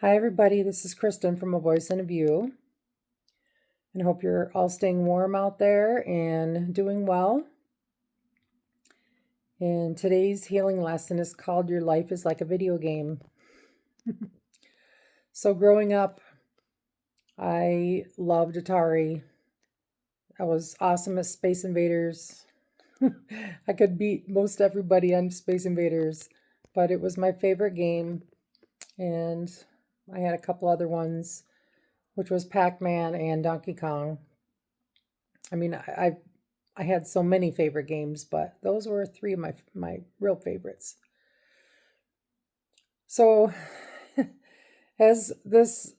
Hi, everybody. This is Kristen from A Voice and a View, and I hope you're all staying warm out there and doing well. And today's healing lesson is called Your Life is Like a Video Game. So, growing up, I loved Atari. I was awesome at Space Invaders. I could beat most everybody on Space Invaders, but it was my favorite game. And I had a couple other ones, which was Pac-Man and Donkey Kong. I mean, I had so many favorite games, but those were three of my real favorites. So, as this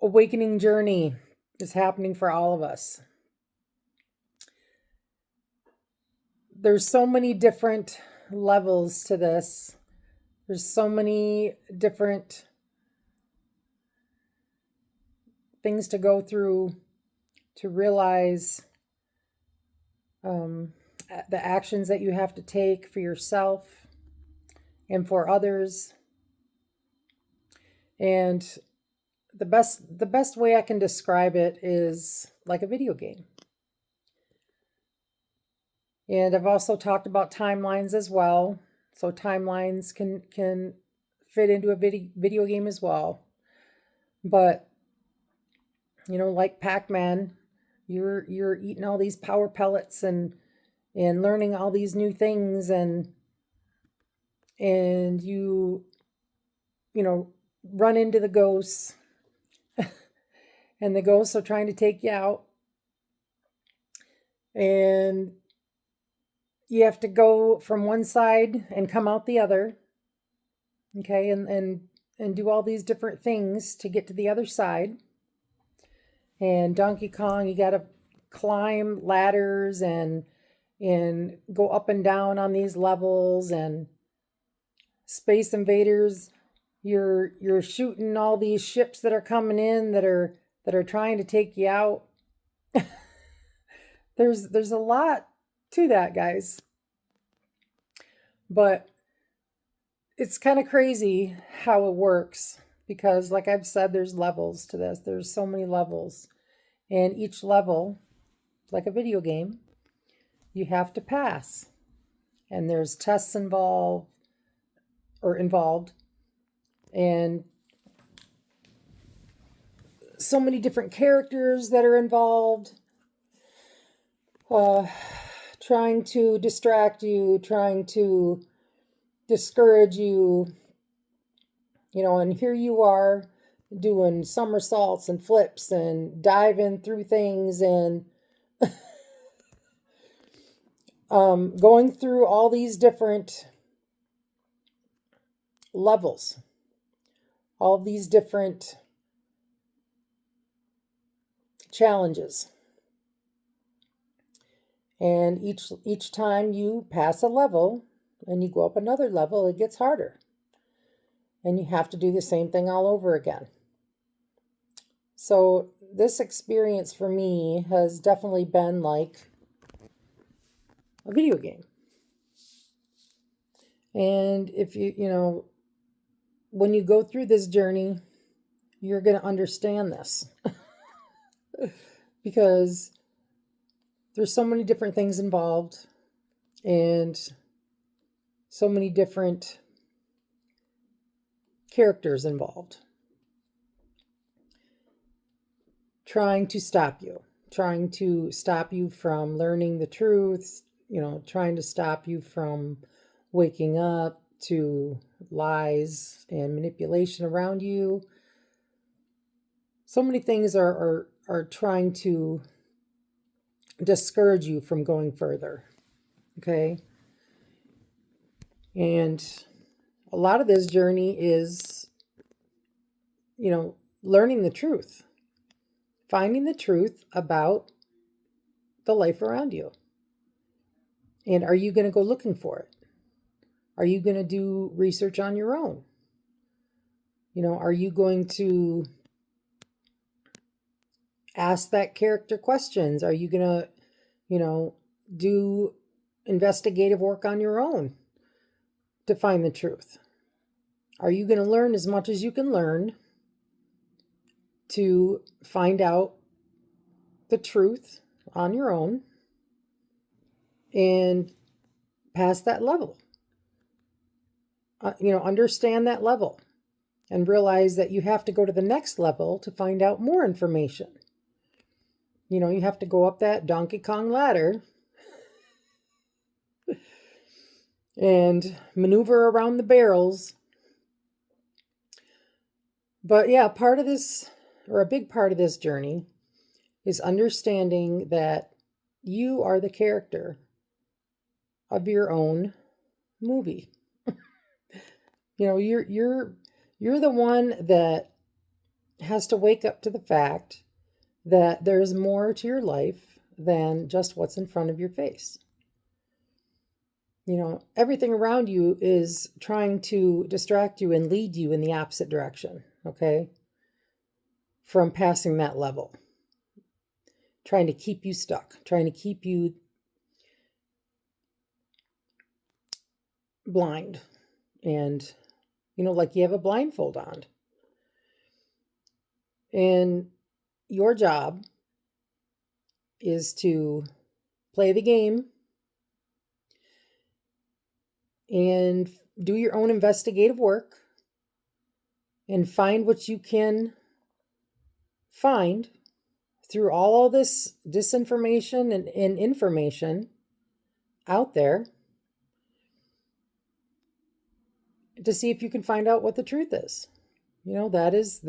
awakening journey is happening for all of us, there's so many different levels to this. There's so many different things to go through to realize the actions that you have to take for yourself and for others. And the best way I can describe it is like a video game. And I've also talked about timelines as well. So timelines can fit into a video game as well. But like Pac-Man, you're eating all these power pellets and learning all these new things and you run into the ghosts and the ghosts are trying to take you out, and you have to go from one side and come out the other, okay, and do all these different things to get to the other side. And Donkey Kong, you got to climb ladders and go up and down on these levels. And Space Invaders, you're shooting all these ships that are coming in that are trying to take you out. There's a lot to that, guys. But it's kind of crazy how it works because, like I've said, there's levels to this. There's so many levels. And each level, like a video game, you have to pass. And there's tests involved, and so many different characters that are involved, trying to distract you, trying to discourage you, and here you are doing somersaults and flips and diving through things and going through all these different levels, all these different challenges. And each time you pass a level and you go up another level, it gets harder. And you have to do the same thing all over again. So this experience for me has definitely been like a video game. And if when you go through this journey, you're going to understand this because there's so many different things involved and so many different characters involved trying to stop you from learning the truth, trying to stop you from waking up to lies and manipulation around you. So many things are trying to discourage you from going further. Okay. And a lot of this journey is, learning the truth, finding the truth about the life around you. And are you going to go looking for it? Are you going to do research on your own? Are you going to ask that character questions? Are you going to, do investigative work on your own to find the truth? Are you going to learn as much as you can learn to find out the truth on your own and pass that level. Understand that level and realize that you have to go to the next level to find out more information. You have to go up that Donkey Kong ladder and maneuver around the barrels. But yeah, part of this, or a big part of this journey, is understanding that you are the character of your own movie. You're the one that has to wake up to the fact that there's more to your life than just what's in front of your face. Everything around you is trying to distract you and lead you in the opposite direction, okay? From passing that level. Trying to keep you stuck, trying to keep you blind. And, like you have a blindfold on. And your job is to play the game and do your own investigative work and find what you can find through all this disinformation and information out there to see if you can find out what the truth is. That is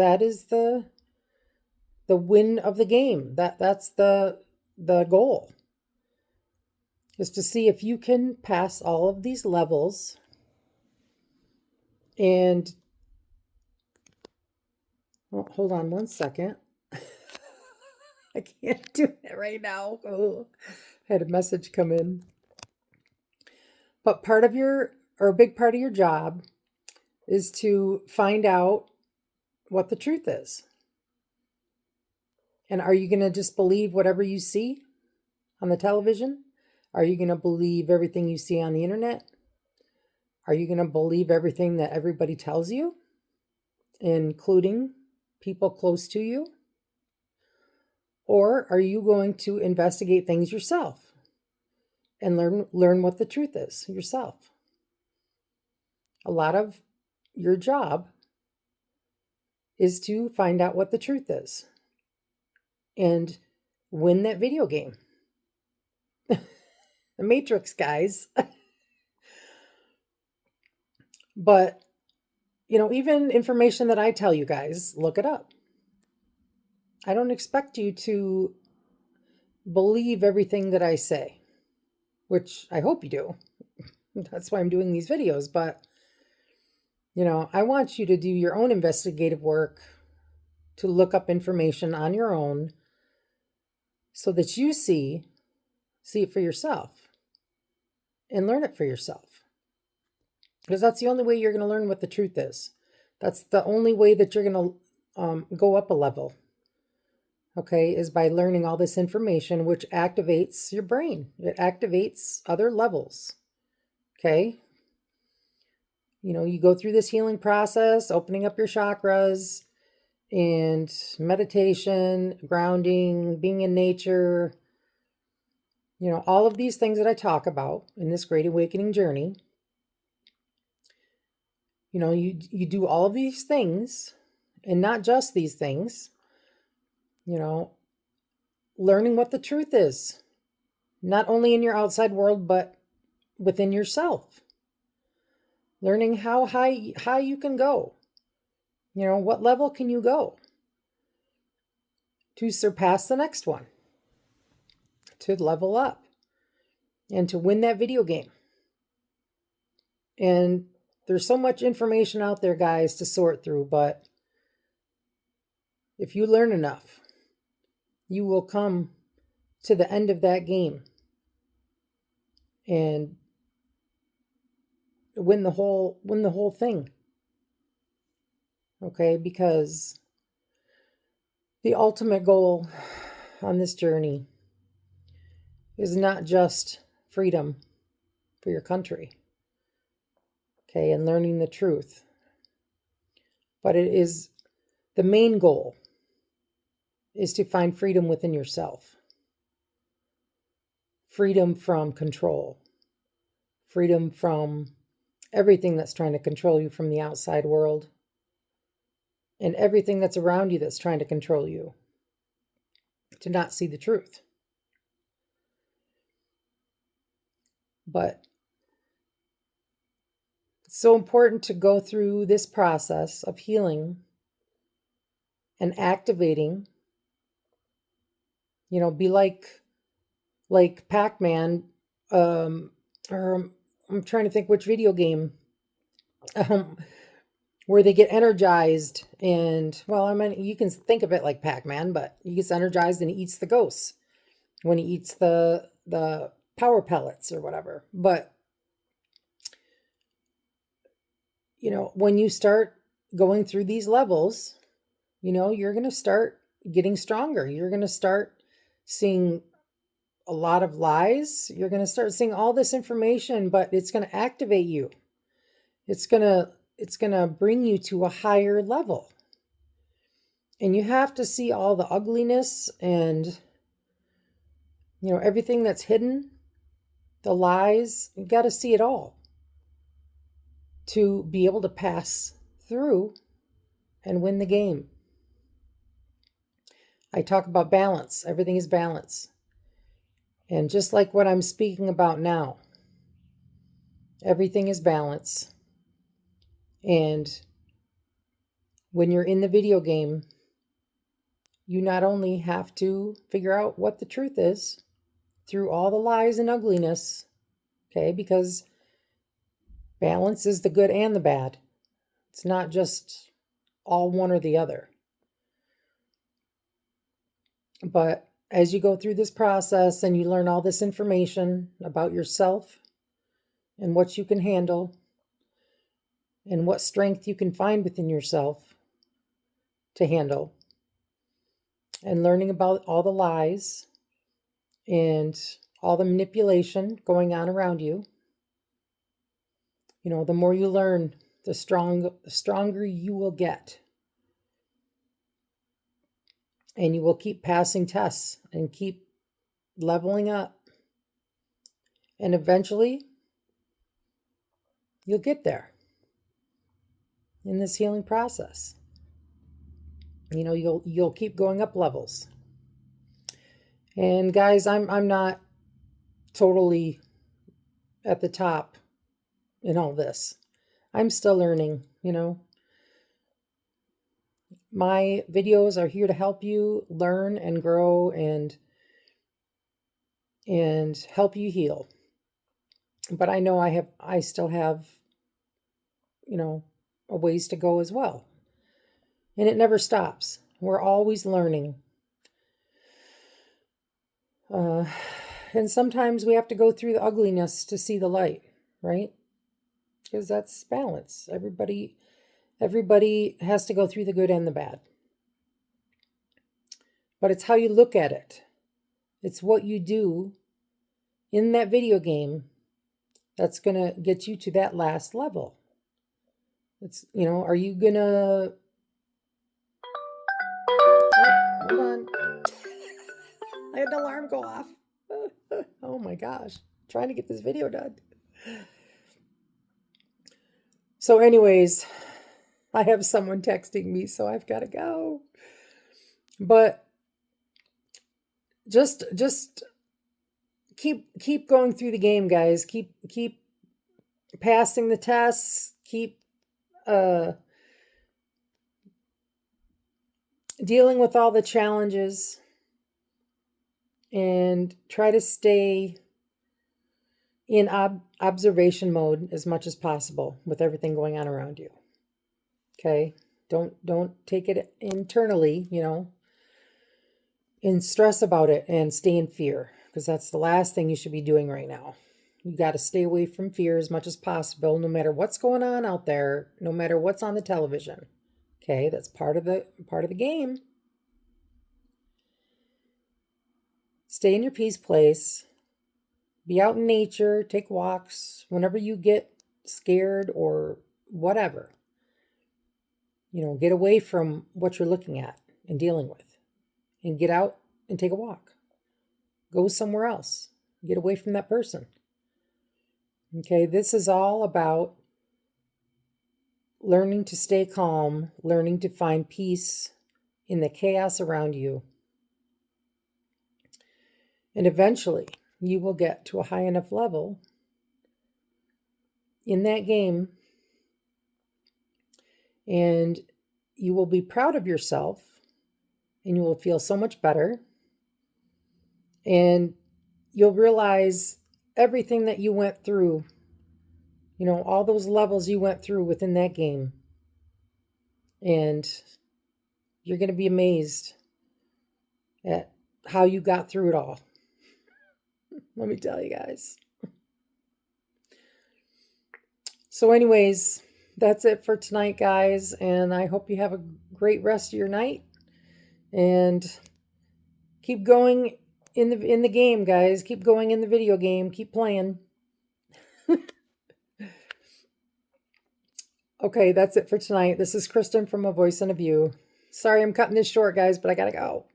the win of the game. That's the goal, is to see if you can pass all of these levels and hold on one second. I can't do it right now. Oh, I had a message come in. But a big part of your job is to find out what the truth is. And are you going to just believe whatever you see on the television? Are you going to believe everything you see on the internet? Are you going to believe everything that everybody tells you, including people close to you? Or are you going to investigate things yourself and learn what the truth is yourself? A lot of your job is to find out what the truth is and win that video game. The Matrix, guys. But, even information that I tell you guys, look it up. I don't expect you to believe everything that I say, which I hope you do. That's why I'm doing these videos. But, I want you to do your own investigative work, to look up information on your own so that you see it for yourself and learn it for yourself. Because that's the only way you're going to learn what the truth is. That's the only way that you're going to go up a level. Okay, is by learning all this information, which activates your brain. It activates other levels. Okay. You go through this healing process, opening up your chakras and meditation, grounding, being in nature. All of these things that I talk about in this Great Awakening journey. You do all of these things, and not just these things, learning what the truth is, not only in your outside world, but within yourself. Learning how high you can go. What level can you go to surpass the next one, to level up, and to win that video game. And there's so much information out there, guys, to sort through, but if you learn enough, you will come to the end of that game and win the whole thing. Okay, because the ultimate goal on this journey is not just freedom for your country, okay, and learning the truth, but it is the main goal is to find freedom within yourself. Freedom from control. Freedom from everything that's trying to control you from the outside world. And everything that's around you that's trying to control you. To not see the truth. But it's so important to go through this process of healing and activating. Be like Pac-Man, or I'm trying to think which video game, where they get energized and, well, I mean, you can think of it like Pac-Man, but he gets energized and he eats the ghosts when he eats the power pellets or whatever. But, when you start going through these levels, you're going to start getting stronger. You're going to start seeing a lot of lies. You're going to start seeing all this information, but it's going to activate you. It's going to bring you to a higher level. And you have to see all the ugliness and, everything that's hidden, the lies. You got to see it all to be able to pass through and win the game. I talk about balance. Everything is balance. And just like what I'm speaking about now, everything is balance. And when you're in the video game, you not only have to figure out what the truth is through all the lies and ugliness, okay, because balance is the good and the bad. It's not just all one or the other. But as you go through this process and you learn all this information about yourself and what you can handle and what strength you can find within yourself to handle, and learning about all the lies and all the manipulation going on around you, the more you learn, the stronger you will get. And you will keep passing tests and keep leveling up. And eventually, you'll get there in this healing process. You'll keep going up levels. And guys, I'm not totally at the top in all this. I'm still learning, My videos are here to help you learn and grow and help you heal. But I know I still have, a ways to go as well. And it never stops. We're always learning. And sometimes we have to go through the ugliness to see the light, right? Because that's balance. Everybody has to go through the good and the bad. But it's how you look at it. It's what you do in that video game that's going to get you to that last level. It's, are you going to... Oh, hold on. I had an alarm go off. Oh my gosh. I'm trying to get this video done. So anyways, I have someone texting me, so I've got to go. But just keep going through the game, guys. Keep passing the tests. Keep dealing with all the challenges, and try to stay in observation mode as much as possible with everything going on around you. Okay? Don't take it internally, and stress about it and stay in fear, because that's the last thing you should be doing right now. You got to stay away from fear as much as possible, no matter what's going on out there, no matter what's on the television. Okay? That's part of the game. Stay in your peace place. Be out in nature, take walks whenever you get scared or whatever. Get away from what you're looking at and dealing with. and get out and take a walk. Go somewhere else. Get away from that person. Okay, this is all about learning to stay calm, learning to find peace in the chaos around you. And eventually, you will get to a high enough level in that game, and you will be proud of yourself, and you will feel so much better, and you'll realize everything that you went through, all those levels you went through within that game, and you're going to be amazed at how you got through it all. Let me tell you guys. So anyways, that's it for tonight, guys, and I hope you have a great rest of your night, and keep going in the game, guys. Keep going in the video game. Keep playing. Okay, that's it for tonight. This is Kristen from A Voice and a View. Sorry I'm cutting this short, guys, but I gotta go.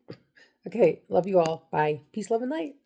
Okay, love you all. Bye. Peace, love, and light.